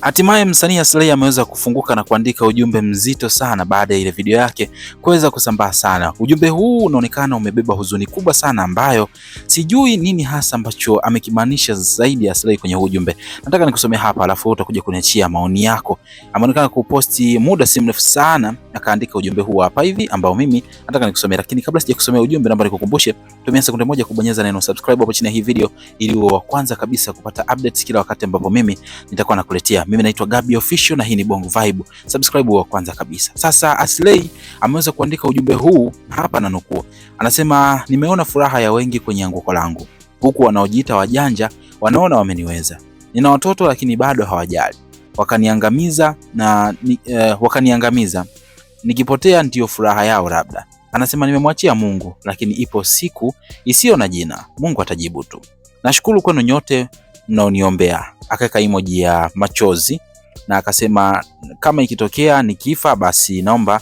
Hatimaye msanii Aslay ameweza kufunguka na kuandika ujumbe mzito sana baada ya ile video yake kuweza kusambaa sana. Ujumbe huu unaonekana umebeba huzuni kubwa sana ambayo sijui nini hasa ambacho amekimaanisha zaidi Aslay kwenye ujumbe. Nataka nikusomea hapa alafu utakuja kuniachia maoni yako. Ameonekana kuposti muda si mrefu sana akaandika ujumbe huu hapa hivi ambao mimi nataka nikusomea, lakini kabla sijakusomea ujumbe naomba nikukumbushe tumia sekunde moja kubonyeza neno subscribe hapo chini ya hii video ili uwe wa kwanza kabisa kupata updates kila wakati ambapo mimi nitakuwa nakuletea. Mimi naitwa Gabby Official na hii ni Bongo Vibe. Subscribe wa kwanza kabisa. Sasa Aslay ameweza kuandika ujumbe huu hapa na nukuu. Anasema, nimeona furaha ya wengi kwenye anguko langu, huku wanaojiita wajanja wanaona wameniweza. Nina watoto lakini bado hawajali, wakaniangamiza. Nikipotea ndio furaha yao labda. Anasema, nimemwachia Mungu, lakini ipo siku isiyo na jina, Mungu atajibu tu. Nashukuru kwenu nyote mnaoniombea. Akaweka emoji ya machozi na akasema, kama ikitokea nikifa basi naomba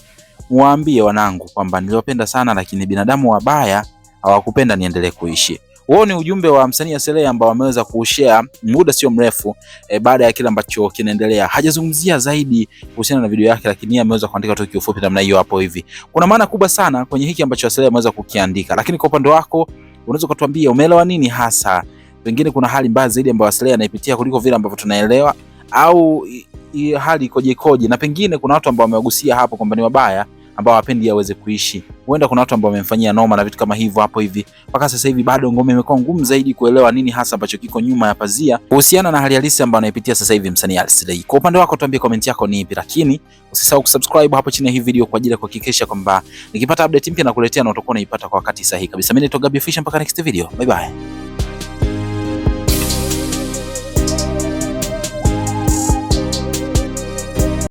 muwaambie wanangu kwamba niliwapenda sana, lakini binadamu wabaya hawakupenda niendelee kuishi. Huo ni ujumbe wa msanii Aslay ambao ameweza kushare muda sio mrefu baada ya kile ambacho kinaendelea. Hajazungumzia zaidi kuhusiana na video yake, lakini ameweza kuandika tu kiufupi namna hiyo hapo hivi. Kuna maana kubwa sana kwenye hiki ambacho Aslay ameweza kukiandika, lakini kwa upande wako unaweza kutuambia umeelewa nini hasa? Pengine kuna hali mbaya zaidi ambayo Aslay anaipitia kuliko vile ambavyo tunaelewa, au hali ikoje? Na pengine kuna watu ambao wamewagusia hapo kwamba ni wabaya ambao hawapendi aweze kuishi. Huenda kuna watu ambao wamemfanyia noma na vitu kama hivyo hapo hivi. Mpaka sasa hivi bado ngome imekuwa ngumu zaidi kuelewa nini hasa ambacho kiko nyuma ya pazia kuhusiana na hali halisi ambayo anaipitia sasa hivi msanii Aslay. Kwa upande wako tuambie comment yako ni ipi, lakini usisahau kusubscribe hapo chini ya hii video kwa ajili ya kuhakikisha kwamba nikipata update mpya na kuletea na utakuwa unaipata kwa wakati sahihi kabisa. Mimi naitwa Gabby Official, mpaka next video. Bye bye.